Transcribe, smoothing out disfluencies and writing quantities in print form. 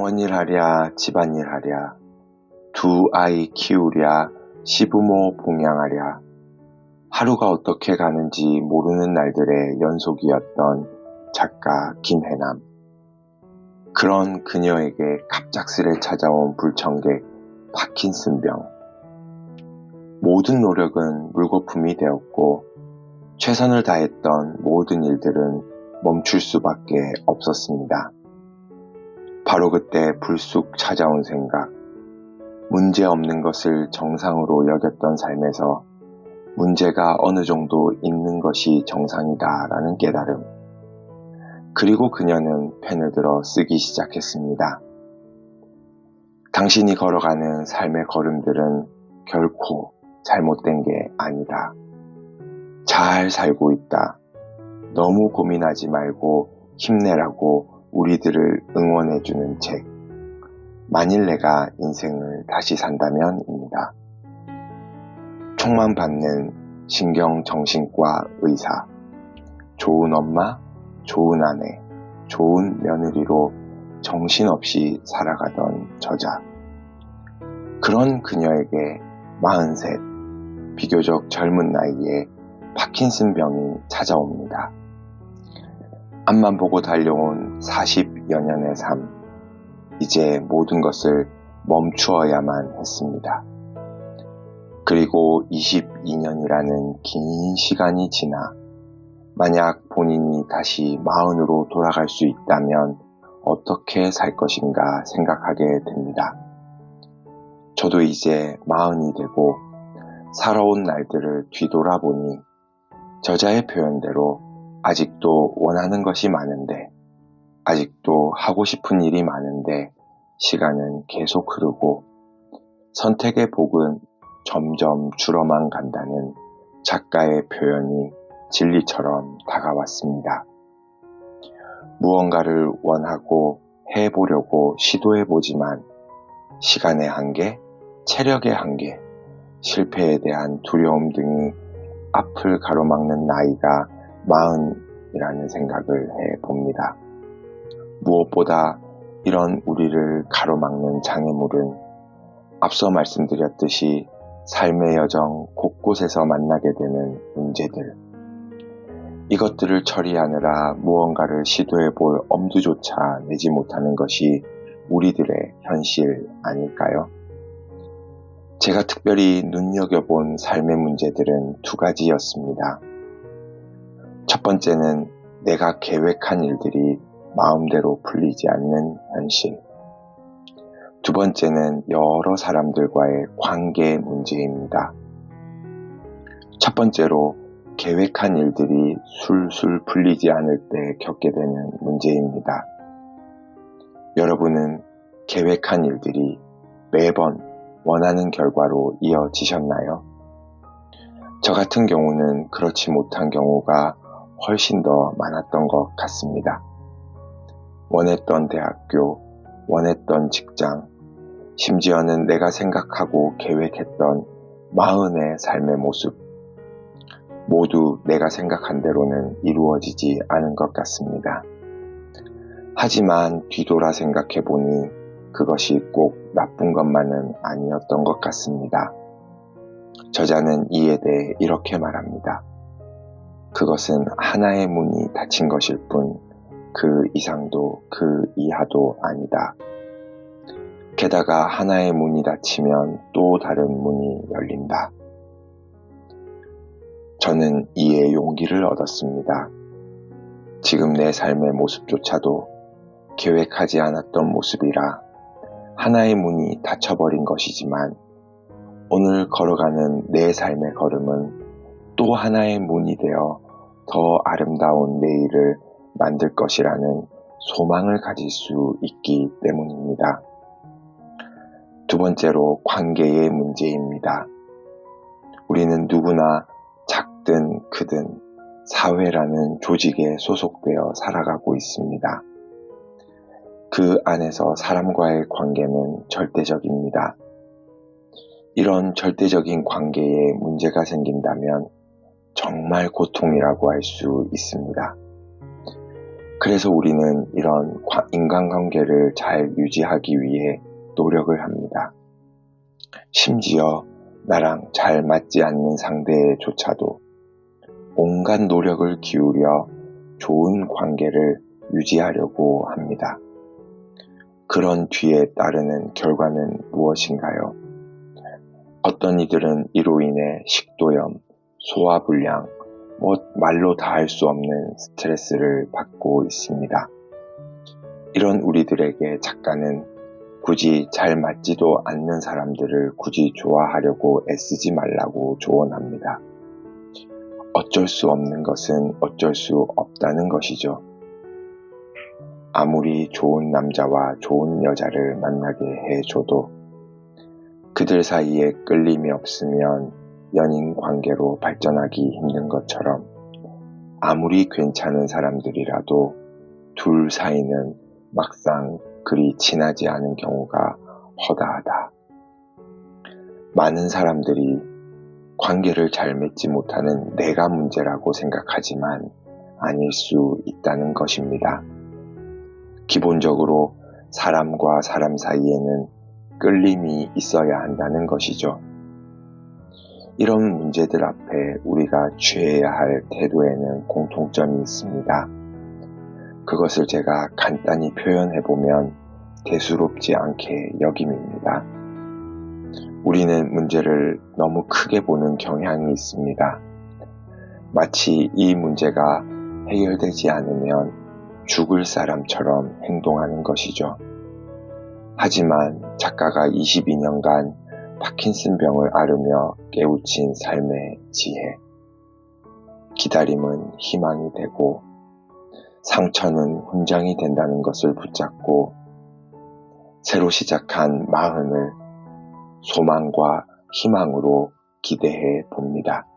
원일 하랴 집안일 하랴 두 아이 키우랴 시부모 봉양하랴 하루가 어떻게 가는지 모르는 날들의 연속이었던 작가 김혜남. 그런 그녀에게 갑작스레 찾아온 불청객 파킨슨병. 모든 노력은 물거품이 되었고 최선을 다했던 모든 일들은 멈출 수밖에 없었습니다. 바로 그때 불쑥 찾아온 생각. 문제 없는 것을 정상으로 여겼던 삶에서 문제가 어느 정도 있는 것이 정상이다라는 깨달음. 그리고 그녀는 펜을 들어 쓰기 시작했습니다. 당신이 걸어가는 삶의 걸음들은 결코 잘못된 게 아니다. 잘 살고 있다. 너무 고민하지 말고 힘내라고 우리들을 응원해주는 책. 만일 내가 인생을 다시 산다면입니다. 총만 받는 신경정신과 의사. 좋은 엄마, 좋은 아내, 좋은 며느리로 정신없이 살아가던 저자. 그런 그녀에게 43, 비교적 젊은 나이에 파킨슨병이 찾아옵니다. 앞만 보고 달려온 40여 년의 삶. 이제 모든 것을 멈추어야만 했습니다. 그리고 22년이라는 긴 시간이 지나 만약 본인이 다시 40으로 돌아갈 수 있다면 어떻게 살 것인가 생각하게 됩니다. 저도 이제 40이 되고 살아온 날들을 뒤돌아보니 저자의 표현대로 아직도 원하는 것이 많은데, 아직도 하고 싶은 일이 많은데 시간은 계속 흐르고 선택의 복은 점점 줄어만 간다는 작가의 표현이 진리처럼 다가왔습니다. 무언가를 원하고 해보려고 시도해보지만 시간의 한계, 체력의 한계, 실패에 대한 두려움 등이 앞을 가로막는 나이가 40이라는 생각을 해봅니다. 무엇보다 이런 우리를 가로막는 장애물은 앞서 말씀드렸듯이 삶의 여정 곳곳에서 만나게 되는 문제들. 이것들을 처리하느라 무언가를 시도해볼 엄두조차 내지 못하는 것이 우리들의 현실 아닐까요? 제가 특별히 눈여겨본 삶의 문제들은 두 가지였습니다. 첫 번째는 내가 계획한 일들이 마음대로 풀리지 않는 현실. 두 번째는 여러 사람들과의 관계 문제입니다. 첫 번째로 계획한 일들이 술술 풀리지 않을 때 겪게 되는 문제입니다. 여러분은 계획한 일들이 매번 원하는 결과로 이어지셨나요? 저 같은 경우는 그렇지 못한 경우가 훨씬 더 많았던 것 같습니다. 원했던 대학교, 원했던 직장, 심지어는 내가 생각하고 계획했던 40의 삶의 모습, 모두 내가 생각한 대로는 이루어지지 않은 것 같습니다. 하지만 뒤돌아 생각해보니 그것이 꼭 나쁜 것만은 아니었던 것 같습니다. 저자는 이에 대해 이렇게 말합니다. 그것은 하나의 문이 닫힌 것일 뿐 그 이상도 그 이하도 아니다. 게다가 하나의 문이 닫히면 또 다른 문이 열린다. 저는 이에 용기를 얻었습니다. 지금 내 삶의 모습조차도 계획하지 않았던 모습이라 하나의 문이 닫혀버린 것이지만 오늘 걸어가는 내 삶의 걸음은 또 하나의 문이 되어 더 아름다운 내일을 만들 것이라는 소망을 가질 수 있기 때문입니다. 두 번째로 관계의 문제입니다. 우리는 누구나 작든 크든 사회라는 조직에 소속되어 살아가고 있습니다. 그 안에서 사람과의 관계는 절대적입니다. 이런 절대적인 관계에 문제가 생긴다면 정말 고통이라고 할 수 있습니다. 그래서 우리는 이런 인간관계를 잘 유지하기 위해 노력을 합니다. 심지어 나랑 잘 맞지 않는 상대조차도 온갖 노력을 기울여 좋은 관계를 유지하려고 합니다. 그런 뒤에 따르는 결과는 무엇인가요? 어떤 이들은 이로 인해 식도염, 소화불량, 말로 다 할 수 없는 스트레스를 받고 있습니다. 이런 우리들에게 작가는 굳이 잘 맞지도 않는 사람들을 굳이 좋아하려고 애쓰지 말라고 조언합니다. 어쩔 수 없는 것은 어쩔 수 없다는 것이죠. 아무리 좋은 남자와 좋은 여자를 만나게 해줘도 그들 사이에 끌림이 없으면 연인 관계로 발전하기 힘든 것처럼 아무리 괜찮은 사람들이라도 둘 사이는 막상 그리 친하지 않은 경우가 허다하다. 많은 사람들이 관계를 잘 맺지 못하는 내가 문제라고 생각하지만 아닐 수 있다는 것입니다. 기본적으로 사람과 사람 사이에는 끌림이 있어야 한다는 것이죠. 이런 문제들 앞에 우리가 취해야 할 태도에는 공통점이 있습니다. 그것을 제가 간단히 표현해보면 대수롭지 않게 여김입니다. 우리는 문제를 너무 크게 보는 경향이 있습니다. 마치 이 문제가 해결되지 않으면 죽을 사람처럼 행동하는 것이죠. 하지만 작가가 22년간 파킨슨병을 앓으며 깨우친 삶의 지혜. 기다림은 희망이 되고 상처는 훈장이 된다는 것을 붙잡고 새로 시작한 마흔을 소망과 희망으로 기대해 봅니다.